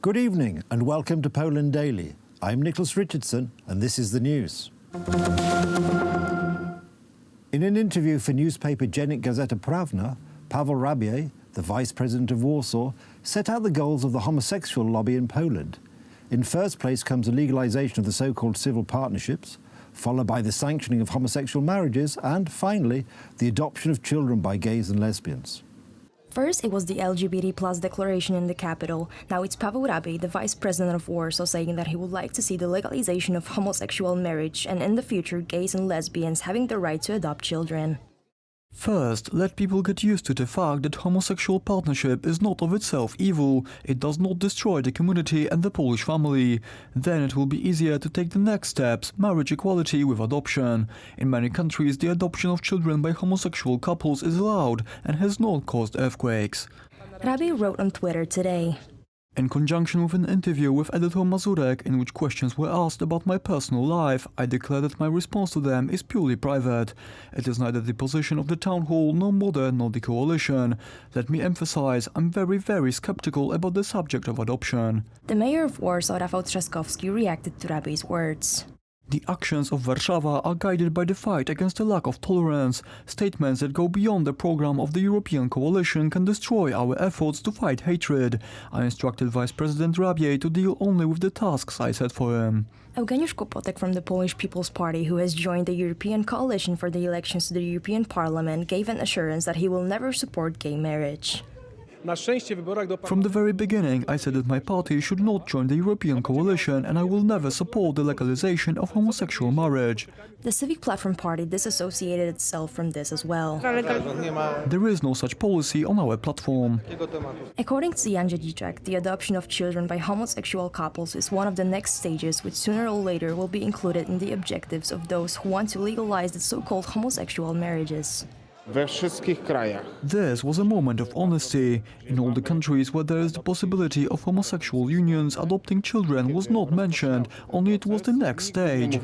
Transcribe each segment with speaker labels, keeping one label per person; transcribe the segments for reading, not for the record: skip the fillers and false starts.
Speaker 1: Good evening and welcome to Poland Daily. I'm Nicholas Richardson and this is the news. In an interview for newspaper Dziennik Gazeta Prawna, Paweł Rabiej, the vice president of Warsaw, set out the goals of the homosexual lobby in Poland. In first place comes the legalization of the so-called civil partnerships, followed by the sanctioning of homosexual marriages, and finally, the adoption of children by gays and lesbians.
Speaker 2: First, it was the LGBT plus declaration in the capital. Now it's Paweł Rabiej, the vice president of Warsaw, saying that he would like to see the legalization of homosexual marriage and in the future gays and lesbians having the right to adopt children.
Speaker 3: First, let people get used to the fact that homosexual partnership is not of itself evil. It does not destroy the community and the Polish family. Then it will be easier to take the next steps, marriage equality with adoption. In many countries, the adoption of children by homosexual couples is allowed and has not caused earthquakes.
Speaker 2: Rabiej wrote on Twitter today.
Speaker 3: In conjunction with an interview with editor Mazurek, in which questions were asked about my personal life, I declare that my response to them is purely private. It is neither the position of the town hall, nor Modern, nor the coalition. Let me emphasize, I'm very skeptical about the subject of adoption.
Speaker 2: The mayor of Warsaw, Rafał Trzaskowski, reacted to Rabiej's words.
Speaker 3: The actions of Warszawa are guided by the fight against a lack of tolerance. Statements that go beyond the program of the European coalition can destroy our efforts to fight hatred. I instructed Vice President Rabiej to deal only with the tasks I set for him.
Speaker 2: Eugeniusz Kłopotek from the Polish People's Party, who has joined the European coalition for the elections to the European Parliament, gave an assurance that he will never support gay marriage.
Speaker 3: From the very beginning, I said that my party should not join the European coalition and I will never support the legalization of homosexual marriage.
Speaker 2: The Civic Platform Party disassociated itself from this as well.
Speaker 3: There is no such policy on our platform.
Speaker 2: According to Jan Jegliński, the adoption of children by homosexual couples is one of the next stages which sooner or later will be included in the objectives of those who want to legalize the so-called homosexual marriages.
Speaker 3: This was a moment of honesty. In all the countries where there is the possibility of homosexual unions, adopting children was not mentioned, only it was the next stage.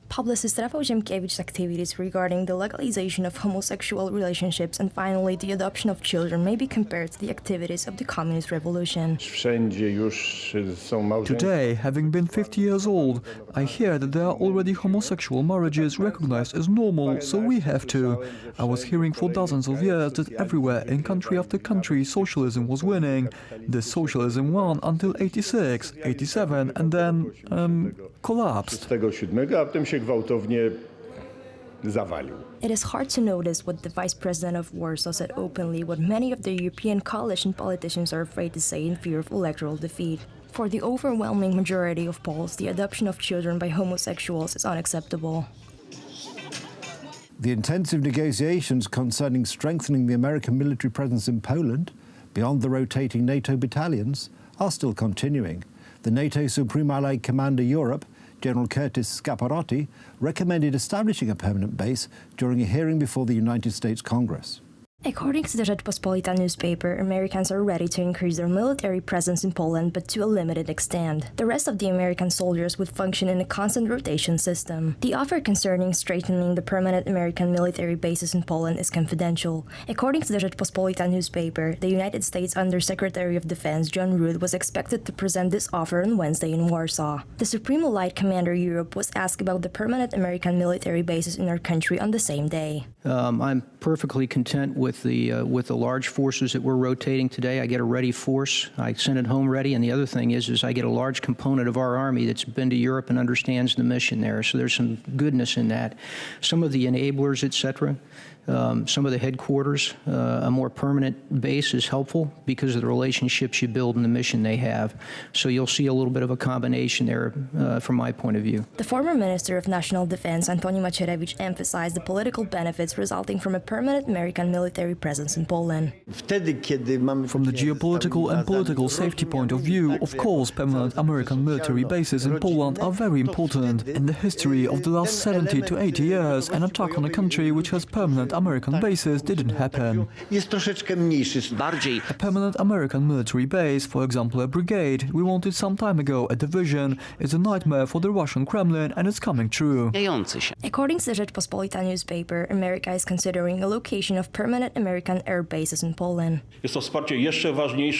Speaker 2: Publicist Rafał Ziemkiewicz's activities regarding the legalization of homosexual relationships and finally the adoption of children may be compared to the activities of the Communist Revolution.
Speaker 3: Today, having been 50 years old, I hear that there are already homosexual marriages recognized as normal, so we have to. I was hearing for dozens of years that everywhere in country after country socialism was winning. This socialism won until 86, 87 and then collapsed.
Speaker 2: It is hard to notice what the vice president of Warsaw said openly what many of the European coalition politicians are afraid to say in fear of electoral defeat. For the overwhelming majority of Poles, the adoption of children by homosexuals is unacceptable.
Speaker 1: The intensive negotiations concerning strengthening the American military presence in Poland, beyond the rotating NATO battalions, are still continuing. The NATO Supreme Allied Commander Europe, General Curtis Scaparotti, recommended establishing a permanent base during a hearing before the United States Congress.
Speaker 2: According to the Rzeczpospolita newspaper, Americans are ready to increase their military presence in Poland, but to a limited extent. The rest of the American soldiers would function in a constant rotation system. The offer concerning strengthening the permanent American military bases in Poland is confidential. According to the Rzeczpospolita newspaper, the United States Undersecretary of Defense John Rood was expected to present this offer on Wednesday in Warsaw. The Supreme Allied Commander Europe was asked about the permanent American military bases in our country on the same day.
Speaker 4: I'm perfectly content with the large forces that we're rotating today. I get a ready force. I send it home ready. And the other thing is I get a large component of our Army that's been to Europe and understands the mission there. So there's some goodness in that. Some of the enablers, et cetera, some of the headquarters, a more permanent base is helpful because of the relationships you build and the mission they have. So you'll see a little bit of a combination there from my point of view.
Speaker 2: The former Minister of National Defense, Antoni Macierewicz, emphasized the political benefits resulting from a permanent American military presence in Poland.
Speaker 3: From the geopolitical and political safety point of view, of course, permanent American military bases in Poland are very important. In the history of the last 70 to 80 years, an attack on a country which has permanent American bases didn't happen. A permanent American military base, for example a brigade, we wanted some time ago, a division, is a nightmare for the Russian Kremlin, and it's coming true.
Speaker 2: According to the Rzeczpospolita newspaper, America is considering a location of permanent American air bases in Poland.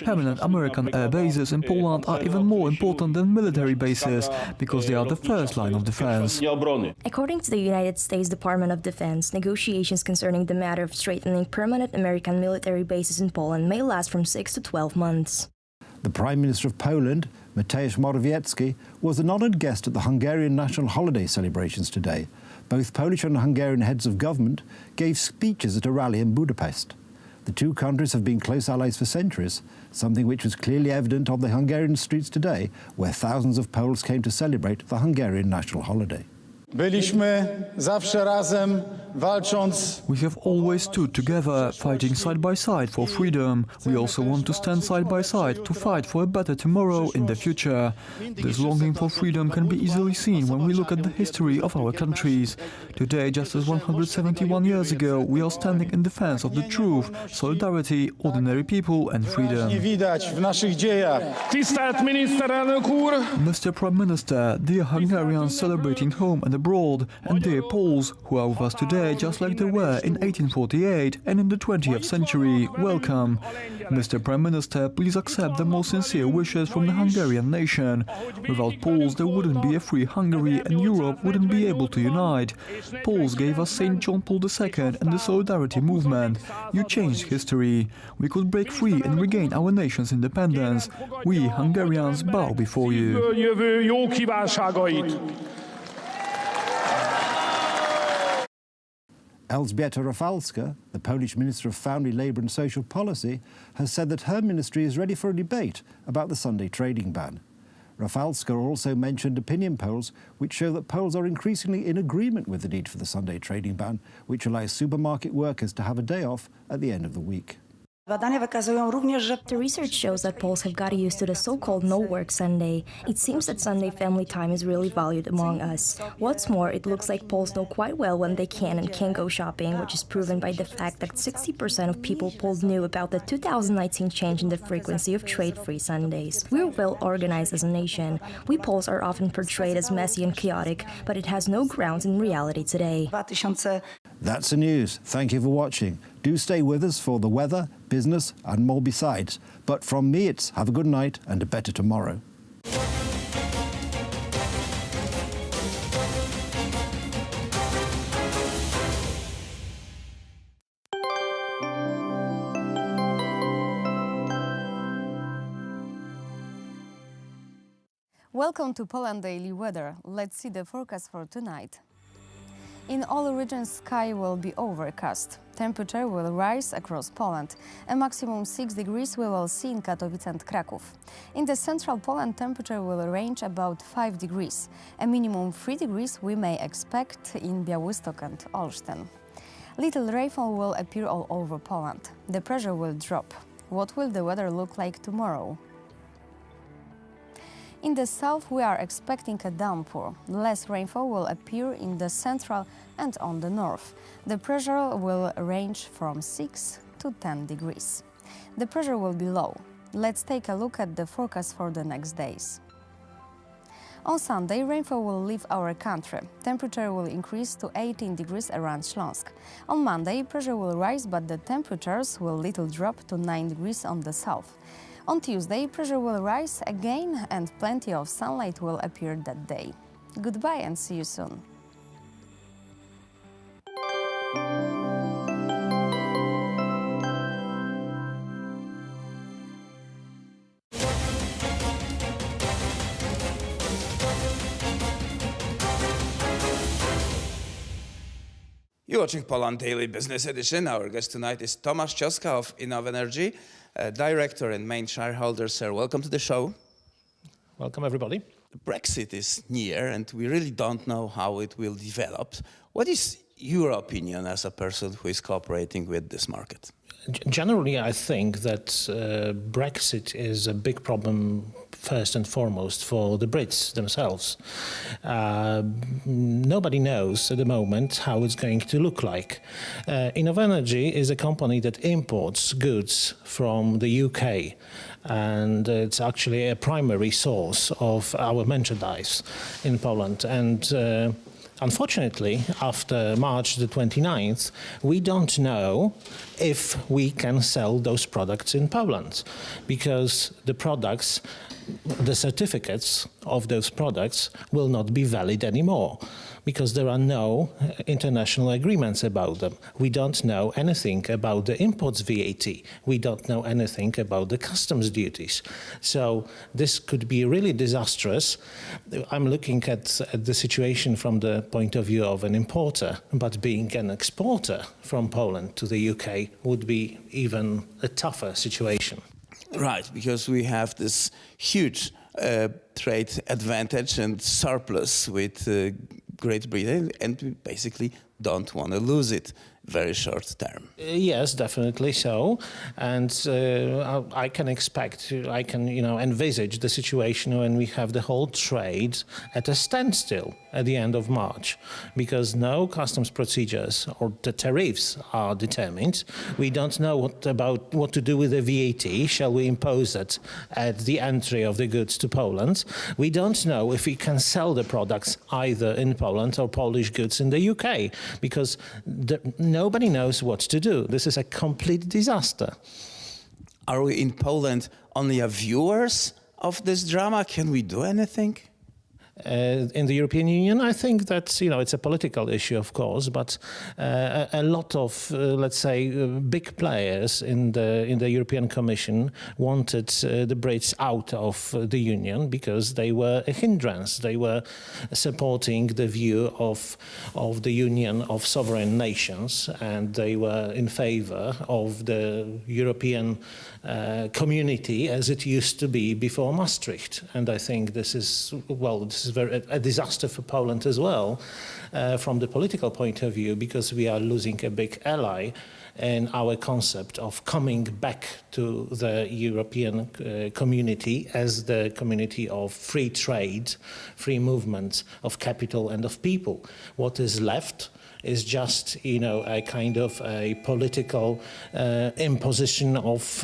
Speaker 3: Permanent American air bases in Poland are even more important than military bases, because they are the first line of defense.
Speaker 2: According to the United States Department of Defense, negotiations concerning the matter of strengthening permanent American military bases in Poland may last from 6 to 12 months.
Speaker 1: The Prime Minister of Poland, Mateusz Morawiecki, was an honoured guest at the Hungarian national holiday celebrations today. Both Polish and Hungarian heads of government gave speeches at a rally in Budapest. The two countries have been close allies for centuries, something which was clearly evident on the Hungarian streets today, where thousands of Poles came to celebrate the Hungarian national holiday.
Speaker 5: Byliśmy zawsze razem, walcząc.
Speaker 3: We have always stood together, fighting side by side for freedom. We also want to stand side by side to fight for a better tomorrow in the future. This longing for freedom can be easily seen when we look at the history of our countries. Today, just as 171 years ago, we are standing in defense of the truth, solidarity, ordinary people and freedom.
Speaker 5: Nie widać w naszych dziejach.
Speaker 3: Mr. Prime Minister, dear Hungarians celebrating home and abroad, and dear Poles, who are with us today just like they were in 1848 and in the 20th century, welcome. Mr. Prime Minister, please accept the most sincere wishes from the Hungarian nation. Without Poles, there wouldn't be a free Hungary and Europe wouldn't be able to unite. Poles gave us St. John Paul II and the Solidarity movement. You changed history. We could break free and regain our nation's independence. We, Hungarians, bow before you.
Speaker 1: Elżbieta Rafalska, the Polish Minister of Family, Labour and Social Policy, has said that her ministry is ready for a debate about the Sunday trading ban. Rafalska also mentioned opinion polls which show that Poles are increasingly in agreement with the need for the Sunday trading ban, which allows supermarket workers to have a day off at the end of the week.
Speaker 2: The research shows that Poles have got used to the so-called no-work Sunday. It seems that Sunday family time is really valued among us. What's more, it looks like Poles know quite well when they can and can't go shopping, which is proven by the fact that 60% of people polled knew about the 2019 change in the frequency of trade-free Sundays. We're well organized as a nation. We Poles are often portrayed as messy and chaotic, but it has no grounds in reality today.
Speaker 1: That's the news. Thank you for watching. Do stay with us for the weather, business and more besides. But from me it's have a good night and a better tomorrow.
Speaker 6: Welcome to Poland Daily Weather. Let's see the forecast for tonight. In all regions, sky will be overcast. Temperature will rise across Poland. A maximum 6 degrees we will see in Katowice and Kraków. In the central Poland, temperature will range about 5 degrees. A minimum 3 degrees we may expect in Białystok and Olsztyn. Little rainfall will appear all over Poland. The pressure will drop. What will the weather look like tomorrow? In the south, we are expecting a downpour. Less rainfall will appear in the central and on the north. The pressure will range from 6 to 10 degrees. The pressure will be low. Let's take a look at the forecast for the next days. On Sunday, rainfall will leave our country. Temperature will increase to 18 degrees around Śląsk. On Monday, pressure will rise, but the temperatures will little drop to 9 degrees on the south. On Tuesday, pressure will rise again and plenty of sunlight will appear that day. Goodbye and see you soon.
Speaker 7: You're watching Poland Daily Business Edition. Our guest tonight is Tomasz Cioska of Innovenergy, Director and main shareholder. Sir, welcome to the show.
Speaker 8: Welcome, everybody.
Speaker 7: Brexit is near, and we really don't know how it will develop. What is your opinion as a person who is cooperating with this market?
Speaker 8: Generally, I think that Brexit is a big problem first and foremost for the Brits themselves. Nobody knows at the moment how it's going to look like. Innovenergy is a company that imports goods from the UK, and it's actually a primary source of our merchandise in Poland. And unfortunately, after March the 29th, we don't know if we can sell those products in Poland, because the certificates of those products will not be valid anymore, because there are no international agreements about them. We don't know anything about the imports VAT. We don't know anything about the customs duties. So this could be really disastrous. I'm looking at the situation from the point of view of an importer, but being an exporter from Poland to the UK would be even a tougher situation.
Speaker 7: Right, because we have this huge trade advantage and surplus with Great Britain, and we basically don't want to lose it very short term.
Speaker 8: Yes, definitely so. And I can envisage the situation when we have the whole trade at a standstill at the end of March, because no customs procedures or the tariffs are determined. We don't know what to do with the VAT. Shall we impose it at the entry of the goods to Poland? We don't know if we can sell the products either in Poland or Polish goods in the UK, because nobody knows what to do. This is a complete disaster.
Speaker 7: Are we in Poland only viewers of this drama? Can we do anything?
Speaker 8: In the European Union, I think that it's a political issue, of course, but a lot of, let's say, big players in the European Commission wanted the Brits out of the Union because they were a hindrance. They were supporting the view of the Union of sovereign nations, and they were in favor of the European community as it used to be before Maastricht. And I think this is a disaster for Poland as well, from the political point of view, because we are losing a big ally in our concept of coming back to the European community as the community of free trade, free movement of capital and of people. What is left is just, a kind of a political imposition of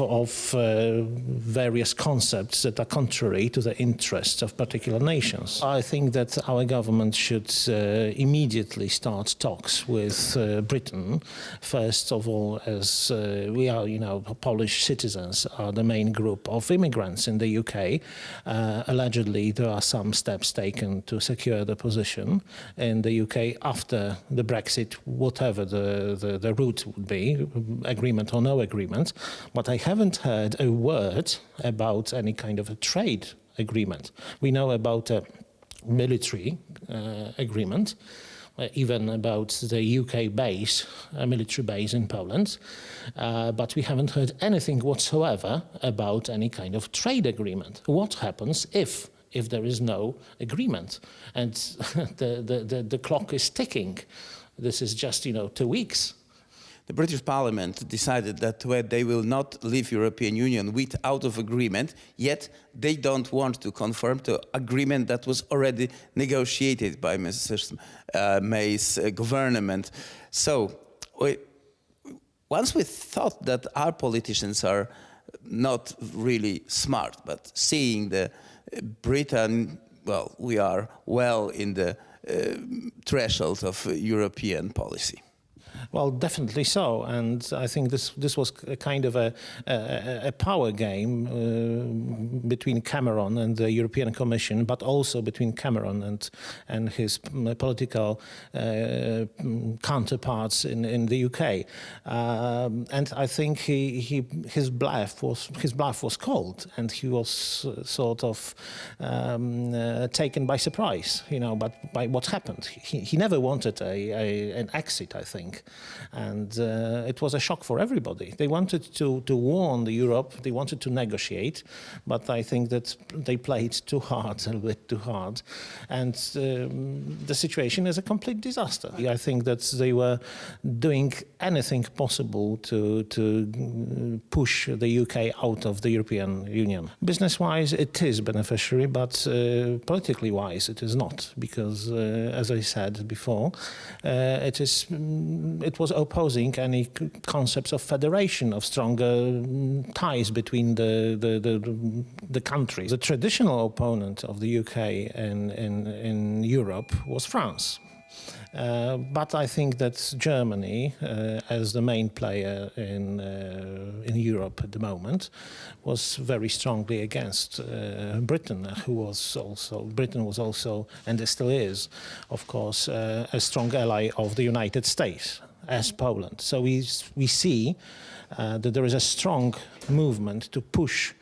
Speaker 8: various concepts that are contrary to the interests of particular nations. I think that our government should immediately start talks with Britain. First of all, as we are, Polish citizens are the main group of immigrants in the UK. Allegedly, there are some steps taken to secure the position in the UK after the Brexit, whatever the route would be, agreement or no agreement. But I haven't heard a word about any kind of a trade agreement. We know about a military agreement, even about the UK base, a military base in Poland, but we haven't heard anything whatsoever about any kind of trade agreement. What happens if there is no agreement and the clock is ticking? This is just, 2 weeks.
Speaker 7: The British Parliament decided that they will not leave European Union without of agreement, yet they don't want to confirm the agreement that was already negotiated by Mrs. May's government. So, once we thought that our politicians are not really smart, but seeing the Britain, we are well in the threshold of European policy.
Speaker 8: Well, definitely so, and I think this was a kind of a power game between Cameron and the European Commission, but also between Cameron and his political counterparts in the UK. And I think his bluff was called, and he was sort of taken by surprise, but by what happened. He never wanted an exit, I think. And it was a shock for everybody. They wanted to warn Europe, they wanted to negotiate, but I think that they played too hard, a little bit too hard. And the situation is a complete disaster. I think that they were doing anything possible to push the UK out of the European Union. Business-wise, it is beneficiary, but politically-wise, it is not, because, as I said before, it was opposing any concepts of federation, of stronger ties between the countries. The traditional opponent of the UK in Europe was France. But I think that Germany, as the main player in Europe at the moment, was very strongly against Britain, Britain was also, and still is, of course, a strong ally of the United States, as Poland. So we see that there is a strong movement to push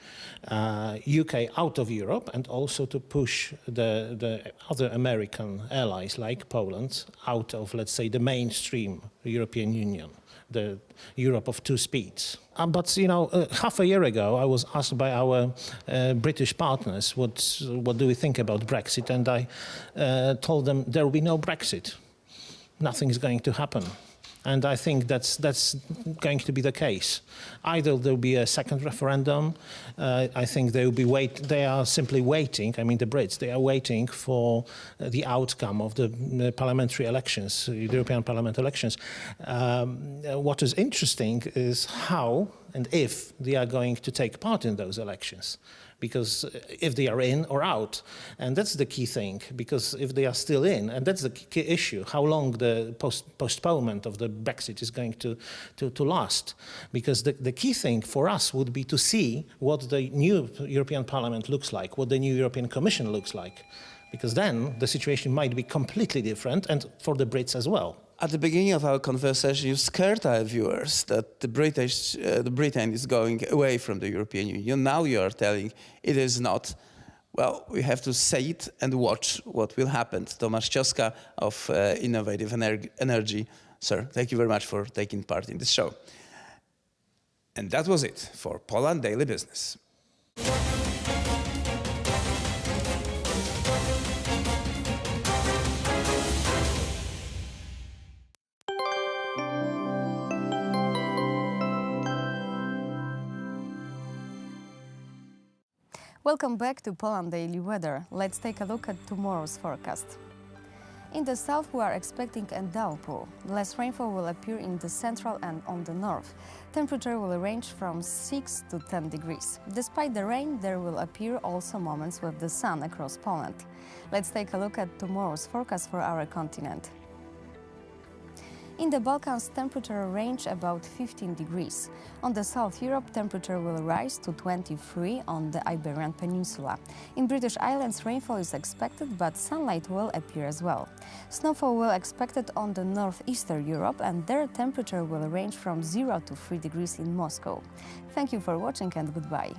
Speaker 8: UK out of Europe, and also to push the other American allies like Poland out of, let's say, the mainstream European Union, the Europe of two speeds. But half a year ago, I was asked by our British partners what do we think about Brexit, and I told them there will be no Brexit. Nothing is going to happen. And I think that's going to be the case. Either there will be a second referendum. I think they are simply waiting. I mean, the Brits, they are waiting for the outcome of the parliamentary elections, the European Parliament elections. What is interesting is how and if they are going to take part in those elections. Because if they are in or out, and that's the key thing, because if they are still in, and that's the key issue, how long the postponement of the Brexit is going to last. Because the key thing for us would be to see what the new European Parliament looks like, what the new European Commission looks like, because then the situation might be completely different, and for the Brits as well.
Speaker 7: At the beginning of our conversation, you scared our viewers that the Britain is going away from the European Union. Now you are telling it is not. Well, we have to say it and watch what will happen. Tomasz Cioska of Innovative Energy. Sir, thank you very much for taking part in this show. And that was it for Poland Daily Business.
Speaker 6: Welcome back to Poland Daily Weather. Let's take a look at tomorrow's forecast. In the south, we are expecting a downpour. Less rainfall will appear in the central and on the north. Temperature will range from 6 to 10 degrees. Despite the rain, there will appear also moments with the sun across Poland. Let's take a look at tomorrow's forecast for our continent. In the Balkans, temperature range about 15 degrees. On the South Europe, temperature will rise to 23 on the Iberian Peninsula. In British Islands, rainfall is expected, but sunlight will appear as well. Snowfall will expected on the northeastern Europe, and their temperature will range from 0 to 3 degrees in Moscow. Thank you for watching, and goodbye.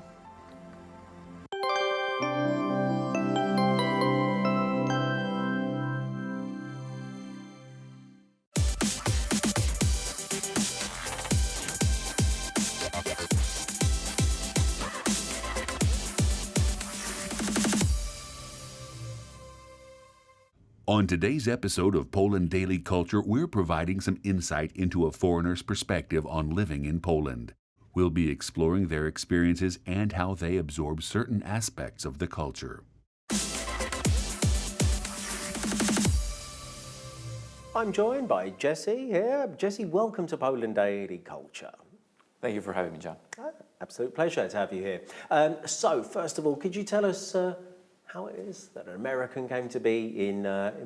Speaker 9: On today's episode of Poland Daily Culture, we're providing some insight into a foreigner's perspective on living in Poland. We'll be exploring their experiences and how they absorb certain aspects of the culture.
Speaker 10: I'm joined by Jesse here. Jesse, welcome to Poland Daily Culture.
Speaker 11: Thank you for having me, John.
Speaker 10: Absolute pleasure to have you here. So, first of all, could you tell us how it is that an American came to be in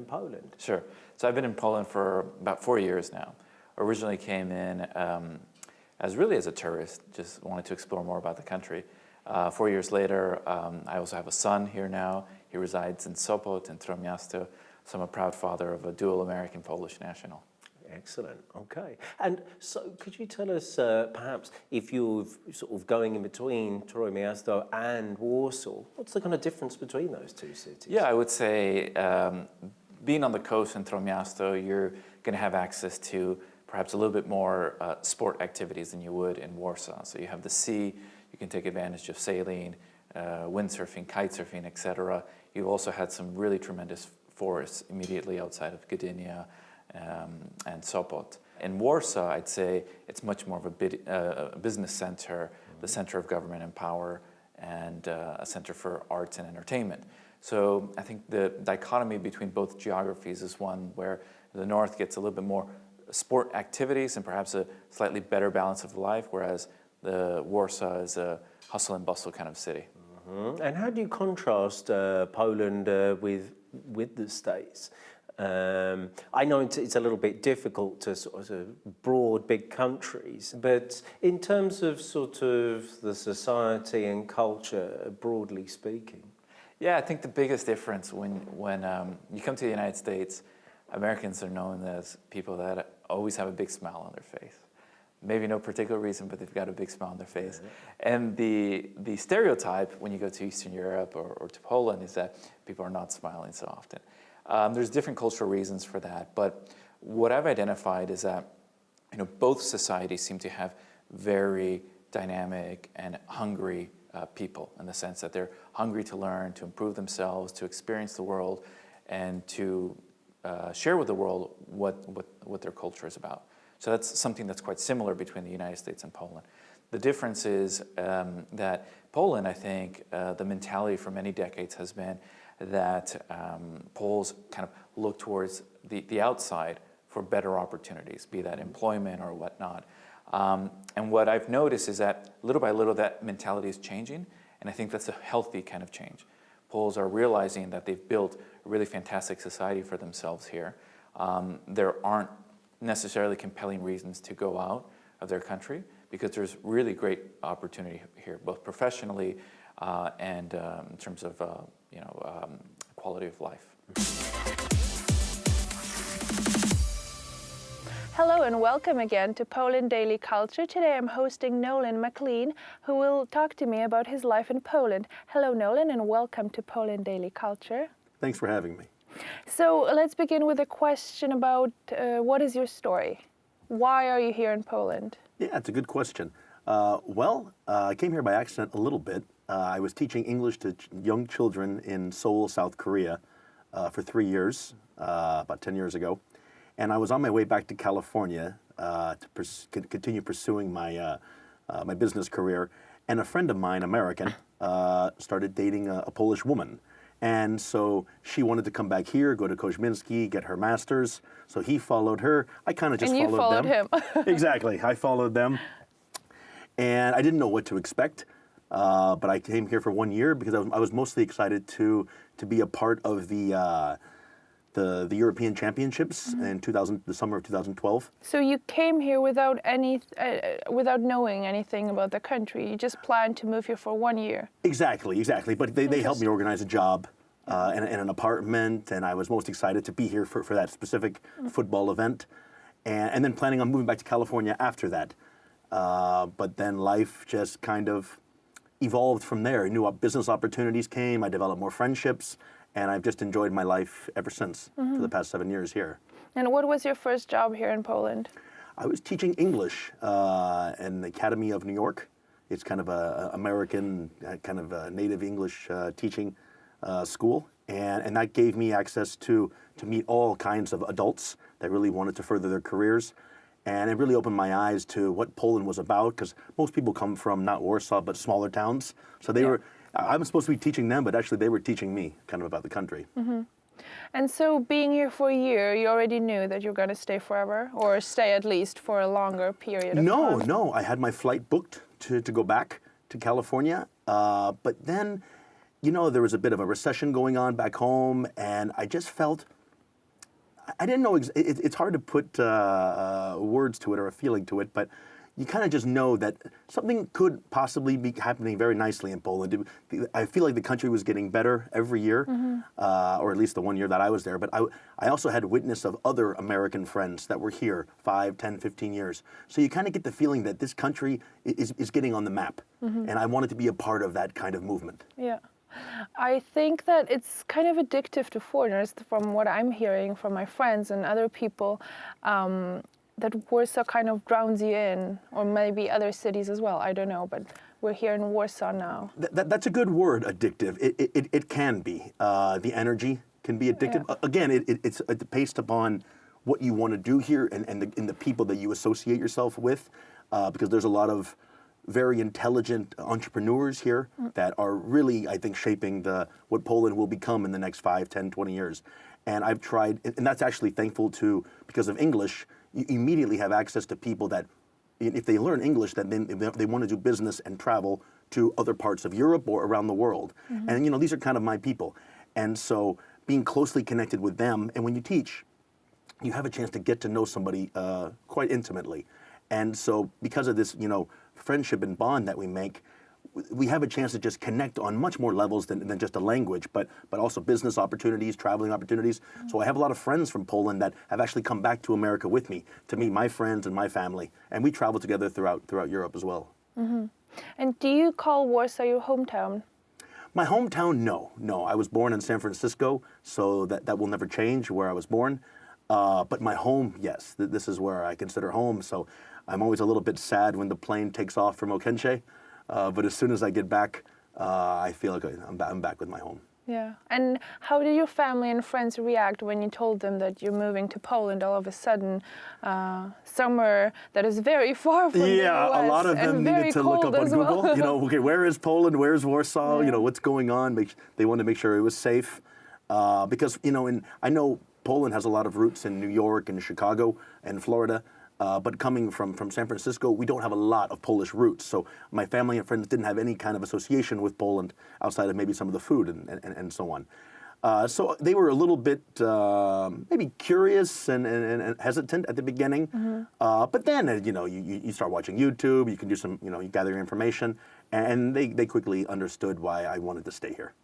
Speaker 10: Poland?
Speaker 11: Sure. So I've been in Poland for about 4 years now. Originally came in as a tourist, just wanted to explore more about the country. 4 years later, I also have a son here now. He resides in Sopot and Trójmiasto, so I'm a proud father of a dual American-Polish national.
Speaker 10: Excellent. Okay. And so could you tell us perhaps if you're sort of going in between Trójmiasto and Warsaw, what's the kind of difference between those two cities?
Speaker 11: Yeah, I would say being on the coast in Trójmiasto, you're going to have access to perhaps a little bit more sport activities than you would in Warsaw. So you have the sea, you can take advantage of sailing, windsurfing, kite surfing, etc. You've also had some really tremendous forests immediately outside of Gdynia and Sopot. In Warsaw, I'd say it's much more of a business center, the center of government and power, and a center for arts and entertainment. So I think the dichotomy between both geographies is one where the north gets a little bit more sport activities and perhaps a slightly better balance of life, whereas the Warsaw is a hustle and bustle kind of city.
Speaker 10: Mm-hmm. And how do you contrast Poland with the States? I know it's a little bit difficult to sort of broad big countries, but in terms of sort of the society and culture, broadly speaking.
Speaker 11: Yeah, I think the biggest difference when you come to the United States, Americans are known as people that always have a big smile on their face. Maybe no particular reason, but they've got a big smile on their face. Mm-hmm. And the stereotype when you go to Eastern Europe or to Poland is that people are not smiling so often. There's different cultural reasons for that, but what I've identified is that both societies seem to have very dynamic and hungry people, in the sense that they're hungry to learn, to improve themselves, to experience the world, and to share with the world what their culture is about. So that's something that's quite similar between the United States and Poland. The difference is that Poland, I think, the mentality for many decades has been that Poles kind of look towards the outside for better opportunities, be that employment or whatnot. And what I've noticed is that little by little that mentality is changing, and I think that's a healthy kind of change. Poles are realizing that they've built a really fantastic society for themselves here. There aren't necessarily compelling reasons to go out of their country because there's really great opportunity here, both professionally and in terms of quality of life.
Speaker 12: Hello and welcome again to Poland Daily Culture. Today I'm hosting Nolan Maclean, who will talk to me about his life in Poland. Hello Nolan and welcome to Poland Daily Culture.
Speaker 13: Thanks for having me.
Speaker 12: So let's begin with a question about what is your story? Why are you here in Poland?
Speaker 13: Yeah, it's a good question. I came here by accident a little bit. I was teaching English to young children in Seoul, South Korea for 3 years, about 10 years ago. And I was on my way back to California to continue pursuing my business career. And a friend of mine, American, started dating a Polish woman. And so she wanted to come back here, go to Jegliński, get her master's. So he followed her. I kind of just followed them.
Speaker 12: And you followed him.
Speaker 13: Exactly. I followed them. And I didn't know what to expect. But I came here for 1 year because I was mostly excited to be a part of the European Championships in the summer of 2012.
Speaker 12: So you came here without knowing anything about the country. You just planned to move here for 1 year.
Speaker 13: Exactly. But they helped me organize a job and an apartment, and I was most excited to be here for that specific football event, and then planning on moving back to California after that. But then life just kind of evolved from there. New business opportunities came. I developed more friendships. And I've just enjoyed my life ever since for the past 7 years here.
Speaker 12: And what was your first job here in Poland?
Speaker 13: I was teaching English in the Academy of New York. It's kind of a American, kind of a native English teaching school. And that gave me access to meet all kinds of adults that really wanted to further their careers. And it really opened my eyes to what Poland was about, because most people come from not Warsaw, but smaller towns. So they were... I'm supposed to be teaching them, but actually they were teaching me kind of about the country.
Speaker 12: Mm-hmm. And so being here for a year, you already knew that you're going to stay forever, or stay at least for a longer period of time?
Speaker 13: No. I had my flight booked to go back to California. But then, there was a bit of a recession going on back home, and I just felt, I didn't know, it's hard to put words to it or a feeling to it, but you kind of just know that something could possibly be happening very nicely in Poland. I feel like the country was getting better every year, or at least the 1 year that I was there. But I also had witness of other American friends that were here 5, 10, 15 years. So you kind of get the feeling that this country is getting on the map. And I wanted to be a part of that kind of movement.
Speaker 12: Yeah. I think that it's kind of addictive to foreigners, from what I'm hearing from my friends and other people. that Warsaw kind of drowns you in, or maybe other cities as well, I don't know, but we're here in Warsaw now.
Speaker 13: That's a good word, addictive. It can be. The energy can be addictive. Yeah. Again, it's based upon what you want to do here and the people that you associate yourself with, because there's a lot of very intelligent entrepreneurs here that are really, I think, shaping what Poland will become in the next 5, 10, 20 years. And I've tried, and that's actually thankful to, because of English, you immediately have access to people that, if they learn English, then they want to do business and travel to other parts of Europe or around the world. And, these are kind of my people. And so being closely connected with them, and when you teach, you have a chance to get to know somebody quite intimately. And so because of this, friendship and bond that we make, we have a chance to just connect on much more levels than just a language, but also business opportunities, traveling opportunities. So I have a lot of friends from Poland that have actually come back to America with me to meet my friends and my family. And we travel together throughout Europe as well.
Speaker 12: And do you call Warsaw your hometown?
Speaker 13: My hometown, no. I was born in San Francisco, so that will never change where I was born. But my home, yes, this is where I consider home. So I'm always a little bit sad when the plane takes off from Okęcie. But as soon as I get back, I feel like I'm back with my home.
Speaker 12: Yeah. And how did your family and friends react when you told them that you're moving to Poland all of a sudden, somewhere that is very far from the US?
Speaker 13: Yeah, a lot of them needed to look up on Google.
Speaker 12: Well.
Speaker 13: Okay, where is Poland? Where's Warsaw?
Speaker 12: Yeah.
Speaker 13: What's going on? They wanted to make sure it was safe. Because, I know Poland has a lot of roots in New York and Chicago and Florida. But coming from San Francisco, we don't have a lot of Polish roots. So my family and friends didn't have any kind of association with Poland outside of maybe some of the food and so on. So they were a little bit maybe curious and hesitant at the beginning. But then, you start watching YouTube, you can do some, you gather your information, and they quickly understood why I wanted to stay here.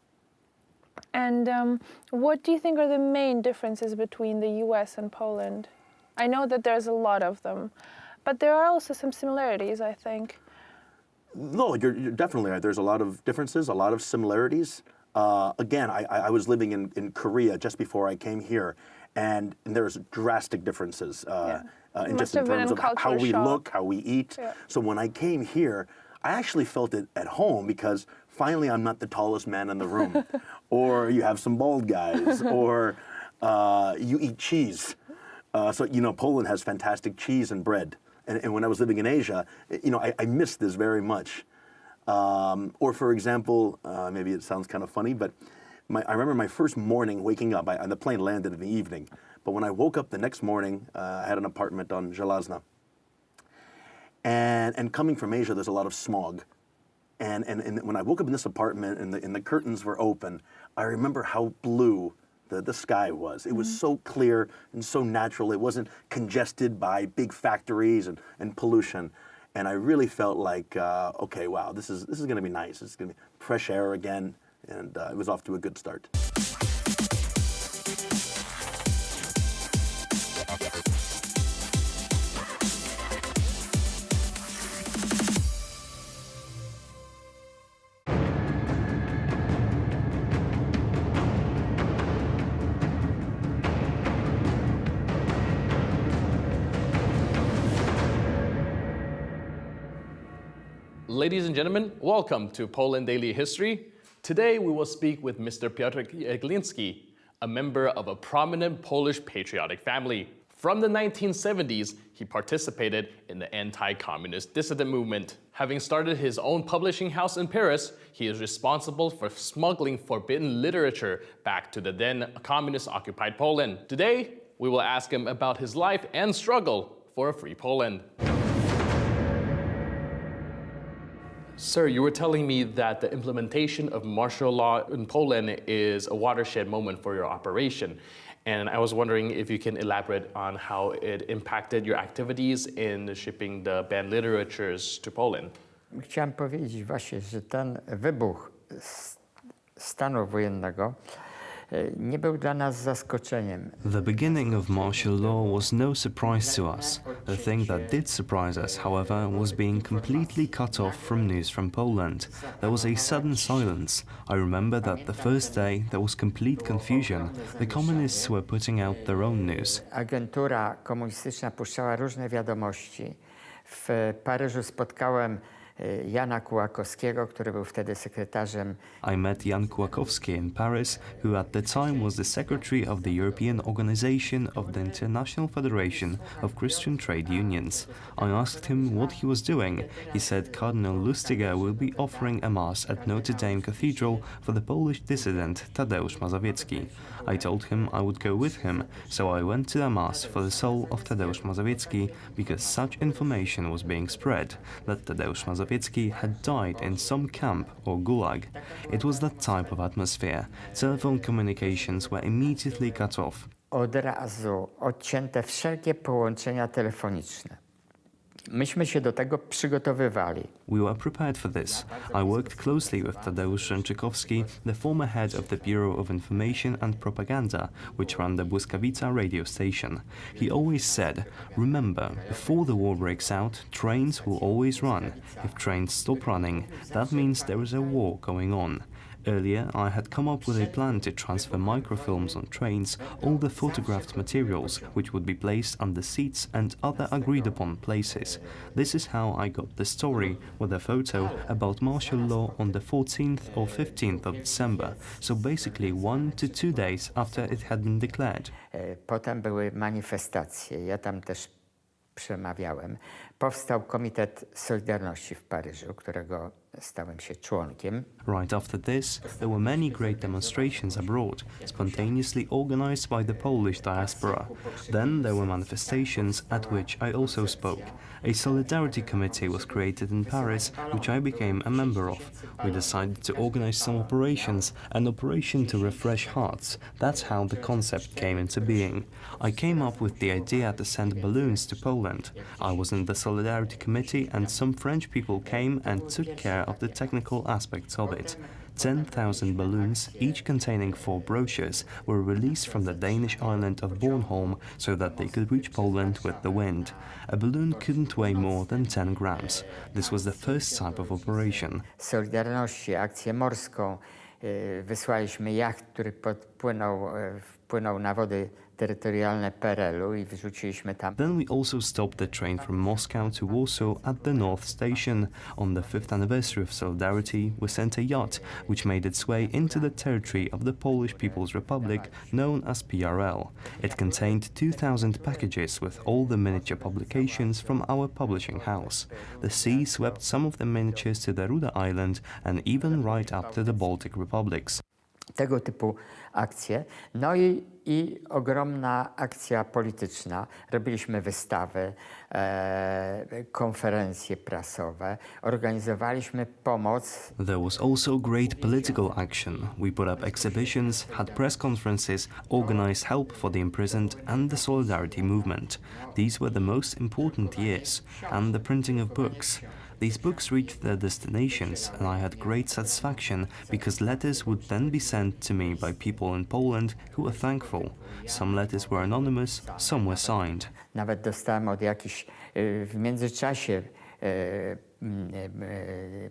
Speaker 12: And what do you think are the main differences between the US and Poland? I know that there's a lot of them, but there are also some similarities, I think.
Speaker 13: No, you're definitely right. There's a lot of differences, a lot of similarities. Again, I was living in Korea just before I came here, and there's drastic differences in terms of how we look, how we eat. Yeah. So when I came here, I actually felt it at home because finally I'm not the tallest man in the room, or you have some bald guys, or you eat cheese. So, Poland has fantastic cheese and bread. And when I was living in Asia, I missed this very much. Or, for example, maybe it sounds kind of funny, but I remember my first morning waking up. The plane landed in the evening. But when I woke up the next morning, I had an apartment on Żelazna. And coming from Asia, there's a lot of smog. And when I woke up in this apartment and the curtains were open, I remember how blue the sky was. It was so clear and so natural. It wasn't congested by big factories and pollution. And I really felt like, okay, wow, this is going to be nice. It's going to be fresh air again. And it was off to a good start.
Speaker 14: Ladies and gentlemen, welcome to Poland Daily History. Today we will speak with Mr. Piotr Jegliński, a member of a prominent Polish patriotic family. From the 1970s, he participated in the anti-communist dissident movement. Having started his own publishing house in Paris, he is responsible for smuggling forbidden literature back to the then communist-occupied Poland. Today, we will ask him about his life and struggle for a free Poland. Sir, you were telling me that the implementation of martial law in Poland is a watershed moment for your operation. And I was wondering if you can elaborate on how it impacted your activities in shipping the banned literatures to Poland.
Speaker 15: Chciałem powiedzieć właśnie, że ten wybuch stanu wojennego nie był dla nas zaskoczeniem.
Speaker 16: The beginning of martial law was no surprise to us. The thing that did surprise us, however, was being completely cut off from news from Poland. There was a sudden silence. I remember that the first day there was complete confusion. The communists were putting out their own news.
Speaker 15: Agentura komunistyczna puszczała różne wiadomości. W Paryżu spotkałem Jana Kułakowskiego, który był wtedy sekretarzem.
Speaker 16: I met Jan Kułakowski in Paris, who at the time was the secretary of the European Organization of the International Federation of Christian Trade Unions. I asked him what he was doing. He said Cardinal Lustiger will be offering a mass at Notre Dame Cathedral for the Polish dissident Tadeusz Mazowiecki. I told him I would go with him, so I went to the mass for the soul of Tadeusz Mazowiecki because such information was being spread that Tadeusz Mazowiecki had died in some camp or gulag. It was that type of atmosphere. Telephone communications were immediately cut off.
Speaker 15: Od razu odcięte wszelkie połączenia telefoniczne. Myśmy się do tego przygotowywali.
Speaker 16: We were prepared for this. I worked closely with Tadeusz Rzęczykowski, the former head of the Bureau of Information and Propaganda, which ran the Błyskawica radio station. He always said, remember, before the war breaks out, trains will always run. If trains stop running, that means there is a war going on. Earlier, I had come up with a plan to transfer microfilms on trains, all the photographed materials, which would be placed under seats and other agreed-upon places. This is how I got the story with a photo about martial law on the 14th or 15th of December, so basically 1 to 2 days after it had been declared.
Speaker 15: Potem były manifestacje, ja tam też przemawiałem. Powstał Komitet Solidarności w Paryżu, którego stałem się członkiem.
Speaker 16: Right after this, there were many great demonstrations abroad, spontaneously organized by the Polish diaspora. Then there were manifestations at which I also spoke. A solidarity committee was created in Paris, which I became a member of. We decided to organize some operations, an operation to refresh hearts. That's how the concept came into being. I came up with the idea to send balloons to Poland. I was in the Solidarity Committee and some French people came and took care of the technical aspects of it. 10,000 balloons, each containing 4 brochures, were released from the Danish island of Bornholm so that they could reach Poland with the wind. A balloon couldn't weigh more than 10 grams. This was the first type of operation.
Speaker 15: Solidarności, akcję morską. Wysłaliśmy jacht, który wpłynął na wody terytorialne PRL-u i wrzuciliśmy tam.
Speaker 16: Then we also stopped the train from Moscow to Warsaw at the North Station. On the 5th anniversary of Solidarity, we sent a yacht which made its way into the territory of the Polish People's Republic, known as PRL. It contained 2,000 packages with all the miniature publications from our publishing house. The sea swept some of the miniatures to the Ruda Island and even right up to the Baltic Republics.
Speaker 15: Tego typu akcje. No i ogromna akcja polityczna. Robiliśmy wystawy, konferencje prasowe, organizowaliśmy pomoc.
Speaker 16: There was also great political action. We put up exhibitions, had press conferences, organized help for the imprisoned and the Solidarity movement. These were the most important years, and the printing of books. These books reached their destinations, and I had great satisfaction because letters would then be sent to me by people in Poland who were thankful. Some letters were anonymous, some were signed.
Speaker 15: Nawet dostałem od jakichś w międzyczasie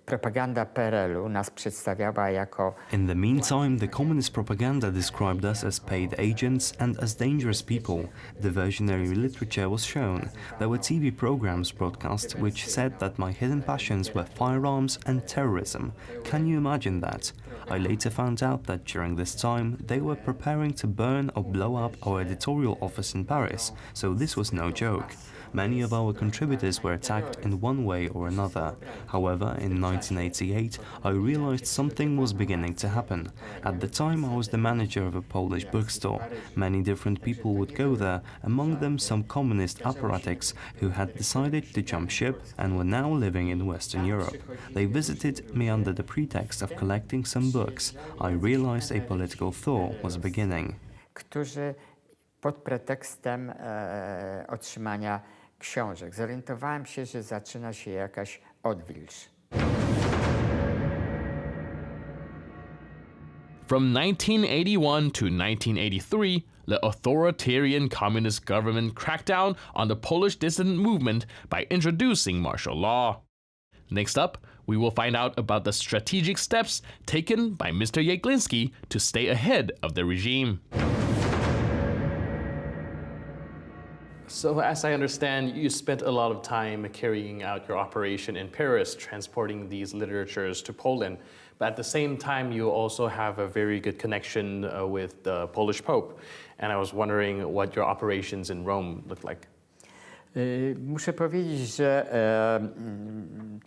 Speaker 15: propaganda PRL-u nas przedstawiała jako...
Speaker 16: In the meantime, the communist propaganda described us as paid agents and as dangerous people. Diversionary literature was shown. There were TV programs broadcast which said that my hidden passions were firearms and terrorism. Can you imagine that? I later found out that during this time they were preparing to burn or blow up our editorial office in Paris, so this was no joke. Many of our contributors were attacked in one way or another. However, in 1988, I realized something was beginning to happen. At the time, I was the manager of a Polish bookstore. Many different people would go there, among them some communist apparatchiks who had decided to jump ship and were now living in Western Europe. They visited me under the pretext of collecting some books. I realized a political thaw was beginning.
Speaker 15: Którzy pod pretekstem otrzymania książek. Zorientowałem się, że zaczyna się jakaś odwilż.
Speaker 14: From 1981 to 1983, the authoritarian communist government cracked down on the Polish dissident movement by introducing martial law. Next up, we will find out about the strategic steps taken by Mr. Jegliński to stay ahead of the regime. So as I understand, you spent a lot of time carrying out your operation in Paris, transporting these literatures to Poland. But at the same time, you also have a very good connection with the Polish Pope. And I was wondering what your operations in Rome looked like.
Speaker 15: Muszę powiedzieć, że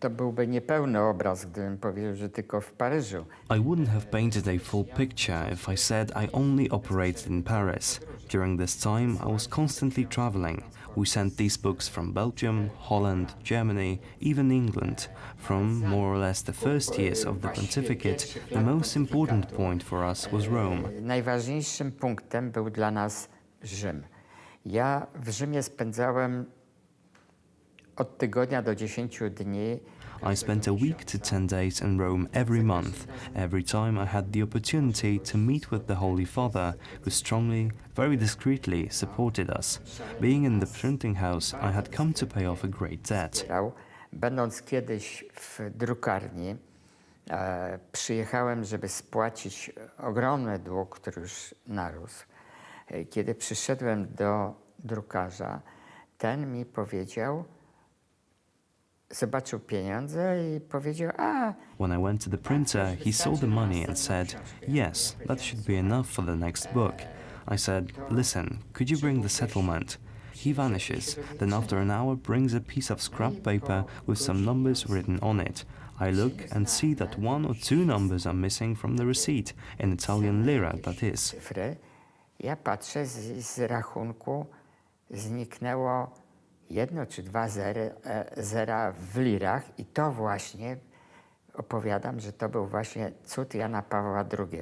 Speaker 15: to byłby niepełny obraz, gdybym powiedział, że tylko w Paryżu.
Speaker 16: I wouldn't have painted a full picture if I said I only operated in Paris. During this time, I was constantly traveling. We sent these books from Belgium, Holland, Germany, even England. From more or less the first years of the pontificate, the most important point for us was Rome.
Speaker 15: Najważniejszym punktem był dla nas Rzym. Ja w Rzymie spędzałem od tygodnia do 10 dni.
Speaker 16: I spent a week to 10 days in Rome every month, every time I had the opportunity to meet with the Holy Father, who strongly, very discreetly supported us. Being in the printing house, I had come to pay off a great debt.
Speaker 15: Będąc kiedyś w drukarni, przyjechałem, żeby spłacić ogromny dług, który już narósł. Kiedy przyszedłem do drukarza, ten mi powiedział, zobaczył pieniądze i powiedział,
Speaker 16: When I went to the printer, he saw the money and said, yes, that should be enough for the next book. I said, listen, could you bring the settlement? He vanishes, then after an hour brings a piece of scrap paper with some numbers written on it. I look and see that 1 or 2 numbers are missing from the receipt, in Italian lira, that is.
Speaker 15: Ja patrzę, z rachunku zniknęło 1 czy 2 zera w lirach i to właśnie, opowiadam, że to był właśnie cud Jana Pawła II.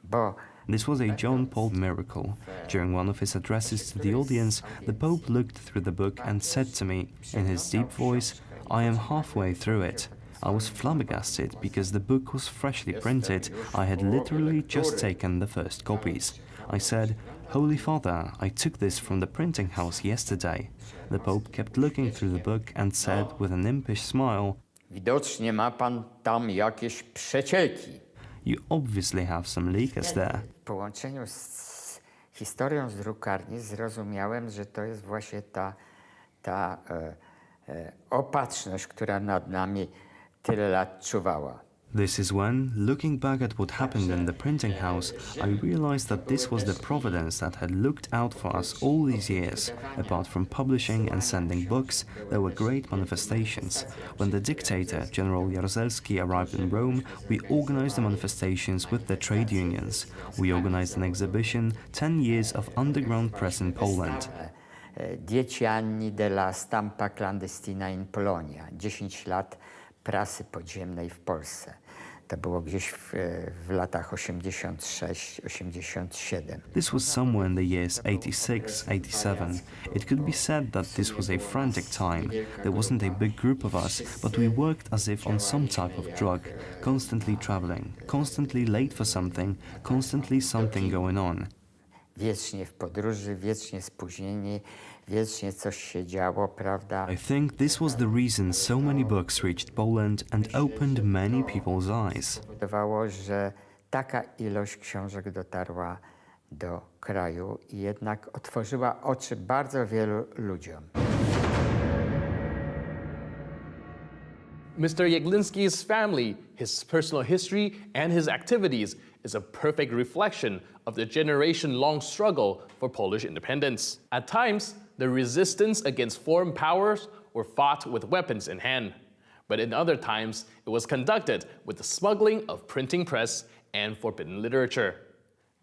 Speaker 15: Bo
Speaker 16: This was a John Paul miracle. During one of his addresses to the audience, the Pope looked through the book and said to me, in his deep voice, I am halfway through it. I was flabbergasted because the book was freshly printed. I had literally just taken the first copies. I said, Holy Father, I took this from the printing house yesterday. The Pope kept looking through the book and said with an impish smile,
Speaker 15: widocznie ma pan tam jakieś przecieki.
Speaker 16: You obviously have some leakers there.
Speaker 15: W połączeniu z historią z drukarni zrozumiałem, że to jest właśnie ta opatrzność, która nad nami tyle lat czuwała.
Speaker 16: This is when, looking back at what happened in the printing house, I realized that this was the providence that had looked out for us all these years. Apart from publishing and sending books, there were great manifestations. When the dictator, General Jaruzelski, arrived in Rome, we organized the manifestations with the trade unions. We organized an exhibition, 10 years of underground press in Poland.
Speaker 15: 10 anni della stampa clandestina in Polonia, 10 lat prasy podziemnej w Polsce. To było gdzieś w latach 86-87.
Speaker 16: This was somewhere in the years 86, 87. It could be said that this was a frantic time. There wasn't a big group of us, but we worked as if on some type of drug, constantly traveling, constantly late for something, constantly something going on.
Speaker 15: Wiecznie w podróży, wiecznie spóźnieni, wiecznie coś się działo, prawda?
Speaker 16: I think this was the reason so many books reached Poland and opened many people's eyes.
Speaker 15: Wydawało, że taka ilość książek dotarła do kraju i jednak otworzyła oczy bardzo wielu ludziom.
Speaker 14: Mr. Jegliński's family, his personal history, and his activities is a perfect reflection of the generation-long struggle for Polish independence. At times, the resistance against foreign powers were fought with weapons in hand. But in other times, it was conducted with the smuggling of printing press and forbidden literature.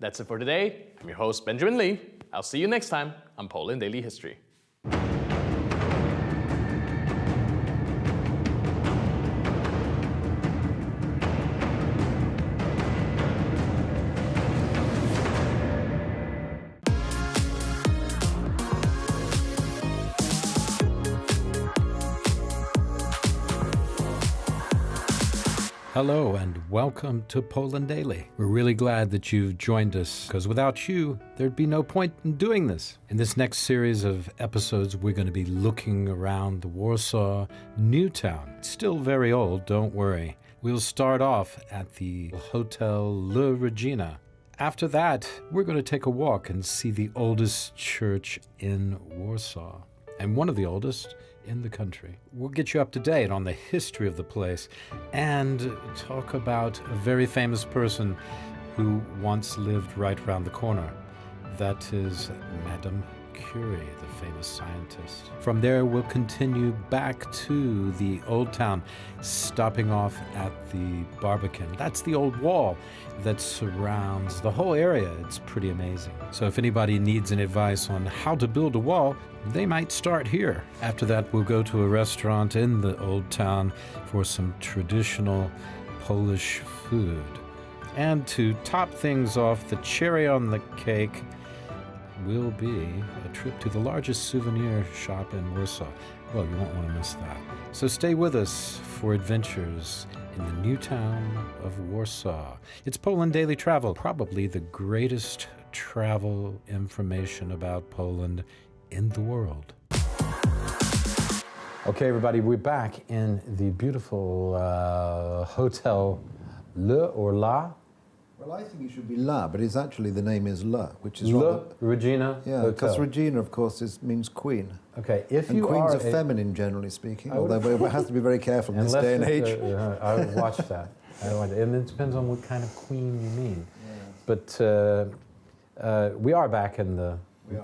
Speaker 14: That's it for today. I'm your host, Benjamin Lee. I'll see you next time on Poland Daily History.
Speaker 17: Hello and welcome to Poland Daily. We're really glad that you've joined us because without you, there'd be no point in doing this. In this next series of episodes, we're going to be looking around the Warsaw New Town. It's still very old, don't worry. We'll start off at the Hotel Le Regina. After that, we're going to take a walk and see the oldest church in Warsaw, and one of the oldest in the country. We'll get you up to date on the history of the place and talk about a very famous person who once lived right around the corner. That is Madame Curie, the famous scientist. From there, we'll continue back to the Old Town, stopping off at the Barbican. That's the old wall that surrounds the whole area. It's pretty amazing. So if anybody needs any advice on how to build a wall, they might start here. After that, we'll go to a restaurant in the Old Town for some traditional Polish food. And to top things off, the cherry on the cake will be a trip to the largest souvenir shop in Warsaw. Well, you won't want to miss that. So stay with us for adventures in the new town of Warsaw. It's Poland Daily Travel, probably the greatest travel information about Poland in the world. Okay, everybody, we're back in the beautiful Hotel Le or La.
Speaker 1: Well, I think it should be La, but it's actually the name is Le, which is
Speaker 17: Le
Speaker 1: rather...
Speaker 17: Regina
Speaker 1: Yeah,
Speaker 17: Hotel.
Speaker 1: because Regina, of course, means queen.
Speaker 17: Okay, if
Speaker 1: and
Speaker 17: you
Speaker 1: queens
Speaker 17: are
Speaker 1: are feminine, generally speaking,
Speaker 17: I would-
Speaker 1: although one has to be very careful in this day and age.
Speaker 17: I would watch that. And it depends on what kind of queen you mean. Yeah. But we are back in the...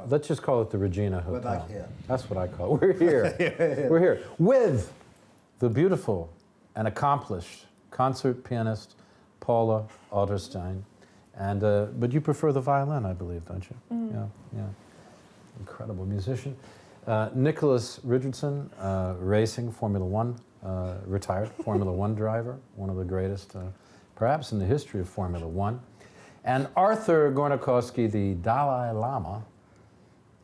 Speaker 17: Let's just call it the Regina Hotel.
Speaker 1: We're back here.
Speaker 17: That's what I call it. We're here. We're here with the beautiful and accomplished concert pianist Paulina Otterstein. And but you prefer the violin, I believe, don't you?
Speaker 12: Mm.
Speaker 17: Yeah. Incredible musician. Nicholas Richardson, racing Formula One, retired Formula One driver, one of the greatest, perhaps in the history of Formula One. And Artur Górniewski, the Dalai Lama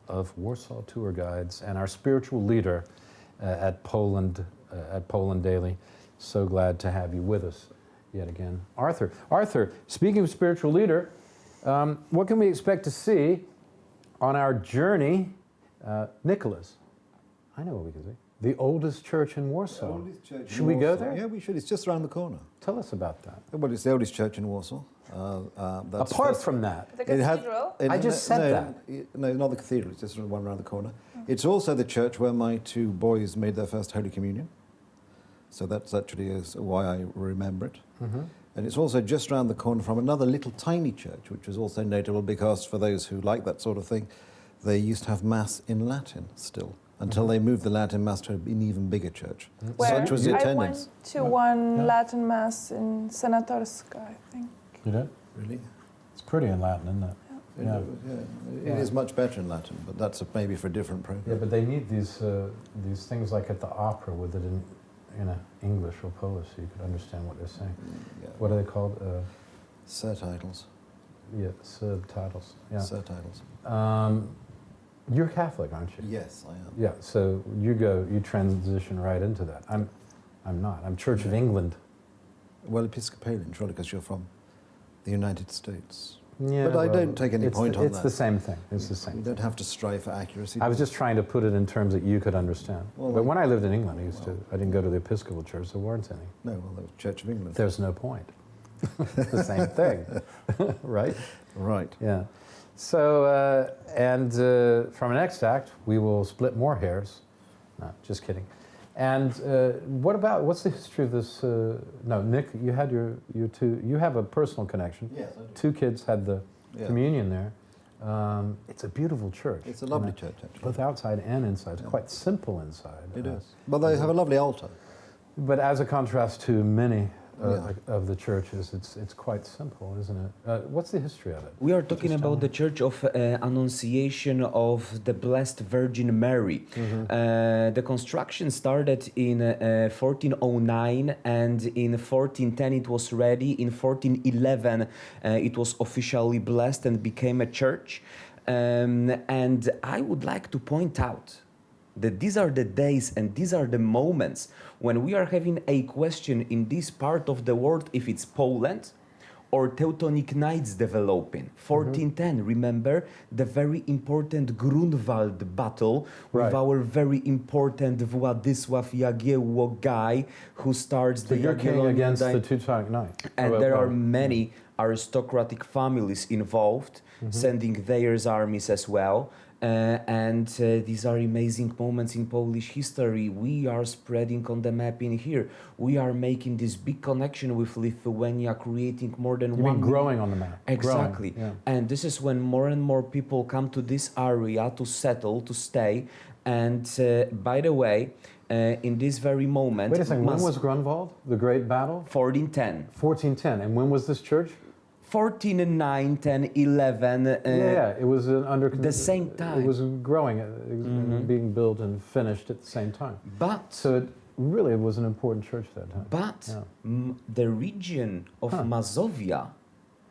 Speaker 17: of Warsaw Tour Guides and our spiritual leader at Poland Daily. So glad to have you with us yet again. Artur, speaking of spiritual leader, what can we expect to see on our journey? Nicholas, I know what we can see. The oldest church in Warsaw.
Speaker 1: The oldest church
Speaker 17: should
Speaker 1: in
Speaker 17: we go
Speaker 1: Warsaw.
Speaker 17: there?
Speaker 1: Yeah, we should. It's just around the corner.
Speaker 17: Tell us about that.
Speaker 1: Well, it's the oldest church in Warsaw. That's
Speaker 17: Apart
Speaker 1: first.
Speaker 17: from that.
Speaker 12: The cathedral?
Speaker 17: I just said
Speaker 1: that. No, not the cathedral. It's just the one around the corner. It's also the church where my two boys made their first Holy Communion. So that's actually why I remember it.
Speaker 17: Mm-hmm.
Speaker 1: And it's also just around the corner from another little tiny church, which is also notable because for those who like that sort of thing, they used to have Mass in Latin still, until they moved the Latin Mass to an even bigger church.
Speaker 12: Where?
Speaker 1: Such was the
Speaker 12: I
Speaker 1: attendance.
Speaker 12: went to one Latin Mass in Senatorska, I think.
Speaker 17: You did?
Speaker 1: Really?
Speaker 17: It's pretty in Latin, isn't it?
Speaker 1: Yeah. It is much better in Latin, but that's maybe for a different program.
Speaker 17: Yeah, but they need these things like at the opera with it in English or Polish so you could understand what they're saying.
Speaker 1: Yeah.
Speaker 17: What are they called?
Speaker 1: Surtitles.
Speaker 17: Yeah, subtitles. Yeah.
Speaker 1: Surtitles.
Speaker 17: You're Catholic, aren't you?
Speaker 1: Yes, I am.
Speaker 17: Yeah, so you transition right into that. I'm not. I'm Church of England.
Speaker 1: Well, Episcopalian, surely, because you're from the United States.
Speaker 17: Yeah,
Speaker 1: but I don't take any point on that.
Speaker 17: It's the same thing. It's the same.
Speaker 1: You don't have to strive for accuracy.
Speaker 17: I was just trying to put it in terms that you could understand.
Speaker 1: Well,
Speaker 17: but when I lived in England, I didn't go to the Episcopal Church. There weren't any.
Speaker 1: No, well, there was Church of England.
Speaker 17: There's no point. The same thing, right?
Speaker 1: Right.
Speaker 17: Yeah. So, from an next act, we will split more hairs. No, just kidding. And what's the history of this? No, Nick, you had your two, you have a personal connection.
Speaker 1: Yes, I do.
Speaker 17: Two kids had the communion there. It's a beautiful church.
Speaker 1: It's a lovely church, actually.
Speaker 17: Both outside and inside. It's quite simple inside.
Speaker 1: It is. Well, they have a lovely altar.
Speaker 17: But as a contrast to many of the churches, it's quite simple, isn't it? What's the history of it?
Speaker 18: We are talking about the Church of Annunciation of the Blessed Virgin Mary.
Speaker 17: Mm-hmm.
Speaker 18: The construction started in 1409, and in 1410 it was ready. In 1411 it was officially blessed and became a church. And I would like to point out that these are the days and these are the moments when we are having a question in this part of the world if it's Poland or Teutonic Knights developing. 1410, remember the very important Grunwald battle with our very important Władysław Jagiełło guy who starts the
Speaker 17: you're king
Speaker 18: Jagiellonian
Speaker 17: against the Teutonic Knight.
Speaker 18: and there are many aristocratic families involved, sending their armies as well. These are amazing moments in Polish history. We are spreading on the map in here. We are making this big connection with Lithuania, creating more than
Speaker 17: You
Speaker 18: one
Speaker 17: mean growing on the map.
Speaker 18: Exactly.
Speaker 17: Growing,
Speaker 18: And this is when more and more people come to this area to settle, to stay. And by the way, in this very moment...
Speaker 17: Wait a second, when was Grunwald, the great battle?
Speaker 18: 1410.
Speaker 17: 1410, and when was this church?
Speaker 18: 1409, 10, 11.
Speaker 17: It was under
Speaker 18: the same time.
Speaker 17: It was growing, being built and finished at the same time.
Speaker 18: But
Speaker 17: so it really was an important church that time.
Speaker 18: But the region of Mazovia,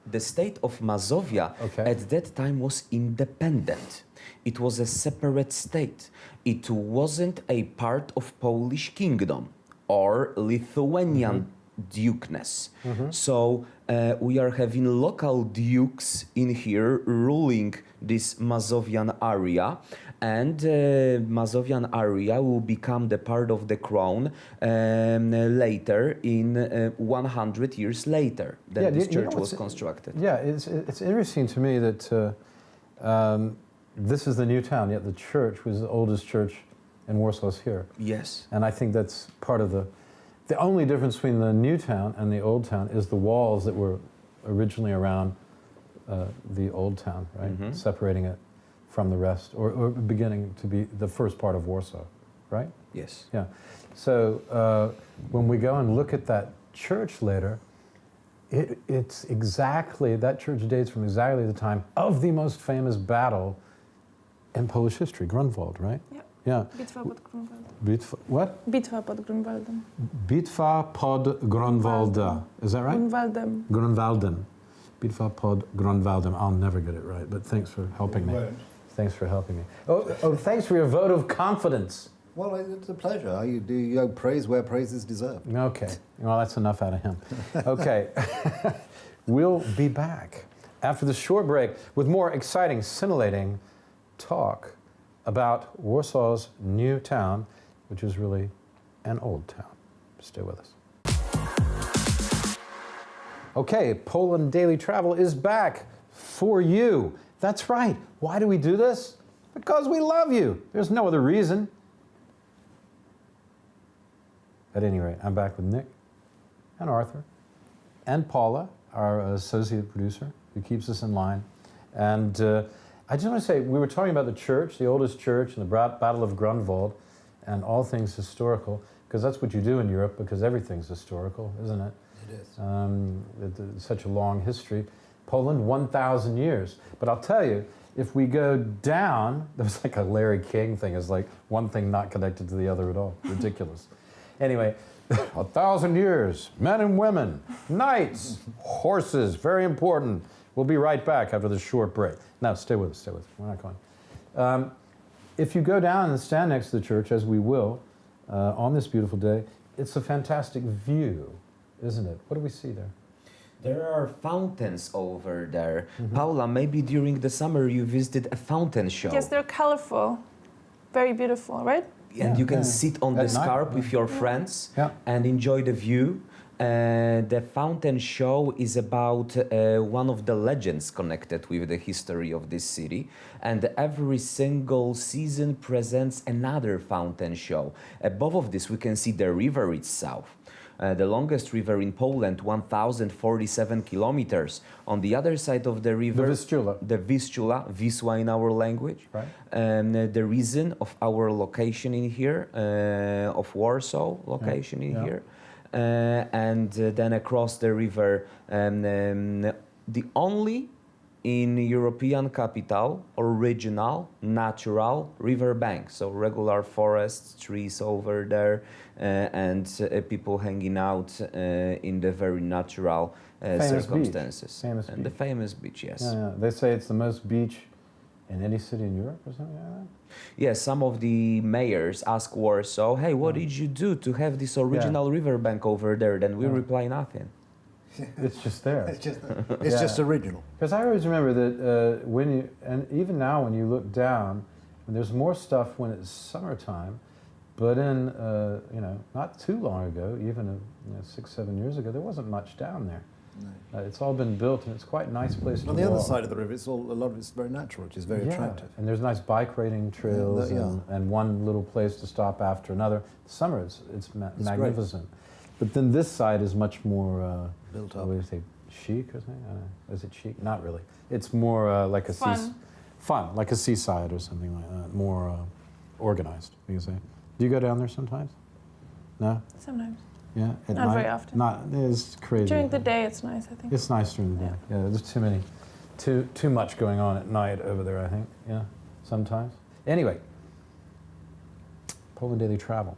Speaker 18: the state of Mazovia, at that time was independent. It was a separate state. It wasn't a part of Polish kingdom or Lithuanian dukeness. So we are having local dukes in here ruling this Mazovian area, and Mazovian area will become the part of the crown later in 100 years later than this church was constructed.
Speaker 17: Yeah, it's interesting to me that this is the new town, yet the church was the oldest church in Warsaw's here.
Speaker 18: Yes.
Speaker 17: And I think that's part of the only difference between the new town and the old town is the walls that were originally around the old town, right? Separating it from the rest, or beginning to be the first part of Warsaw, right?
Speaker 18: Yes.
Speaker 17: Yeah. So when we go and look at that church later, it's exactly, that church dates from exactly the time of the most famous battle in Polish history, Grunwald, right?
Speaker 12: Yeah.
Speaker 17: Yeah.
Speaker 12: Bitwa pod Grunwaldem.
Speaker 17: Bitwa, what?
Speaker 12: Bitwa pod Grunwaldem.
Speaker 17: Bitwa pod Grunwalda. Is that right?
Speaker 12: Grunwaldem.
Speaker 17: Grunwaldem. Bitwa pod Grunwaldem. I'll never get it right, but thanks for helping me. Thanks for helping me. Oh, thanks for your vote of confidence.
Speaker 1: Well, it's a pleasure. You praise where praise is deserved.
Speaker 17: Okay. Well, that's enough out of him. Okay. We'll be back after the short break with more exciting, scintillating talk about Warsaw's new town, which is really an old town. Stay with us. Okay, Poland Daily Travel is back for you. That's right. Why do we do this? Because we love you. There's no other reason. At any rate, I'm back with Nick and Arthur and Paula, our associate producer, who keeps us in line. And I just want to say, we were talking about the church, the oldest church, and the Battle of Grunwald, and all things historical, because that's what you do in Europe, because everything's historical, isn't it?
Speaker 1: It is.
Speaker 17: It's such a long history. Poland, 1,000 years. But I'll tell you, if we go down, there was like a Larry King thing, it's like one thing not connected to the other at all. Ridiculous. Anyway, 1,000 years, men and women, knights, horses, very important. We'll be right back after this short break. No, stay with us, we're not going. If you go down and stand next to the church, as we will, on this beautiful day, it's a fantastic view, isn't it? What do we see there?
Speaker 18: There are fountains over there. Paula, maybe during the summer you visited a fountain show.
Speaker 12: Yes, they're colorful. Very beautiful, right?
Speaker 18: And you can sit on the scarp with your friends and enjoy the view. The fountain show is about one of the legends connected with the history of this city, and every single season presents another fountain show. Above of this we can see the river itself. The longest river in Poland, 1,047 kilometers. On the other side of the river, the Vistula, Wisła in our language.
Speaker 17: Right.
Speaker 18: The reason of our location in here, of Warsaw location in here. And then across the river, the only in European capital original natural river bank. So regular forests, trees over there, and people hanging out in the very natural circumstances.
Speaker 17: Famous
Speaker 18: and
Speaker 17: beach.
Speaker 18: the famous beach, yes.
Speaker 17: They say it's the most beach In any city in Europe or something like that?
Speaker 18: Yes, some of the mayors ask Warsaw, hey, what did you do to have this original riverbank over there? Then we reply nothing.
Speaker 17: It's just there.
Speaker 1: It's just original.
Speaker 17: Because I always remember that when you, and even now when you look down, there's more stuff when it's summertime, but in, you know, not too long ago, even 6, 7 years ago, there wasn't much down there. No. It's all been built, and it's quite a nice place to walk.
Speaker 1: On the other side of the river, a lot of it's very natural, which is very attractive.
Speaker 17: And there's nice bike rading trails and one little place to stop after another. Summer, it's magnificent. Great. But then this side is much more
Speaker 1: built up.
Speaker 17: What do you say, chic or something? Is it chic? Not really. It's more like a fun, like a seaside or something like that. More organized, you can say. Do you go down there sometimes? No?
Speaker 12: Sometimes.
Speaker 17: Yeah, at
Speaker 12: Not
Speaker 17: night?
Speaker 12: very often.
Speaker 17: Not, it's crazy.
Speaker 12: During the day, it's nice, I think.
Speaker 17: It's nice during the day. Yeah, there's too much going on at night over there, I think. Yeah, sometimes. Anyway, Poland Daily Travel.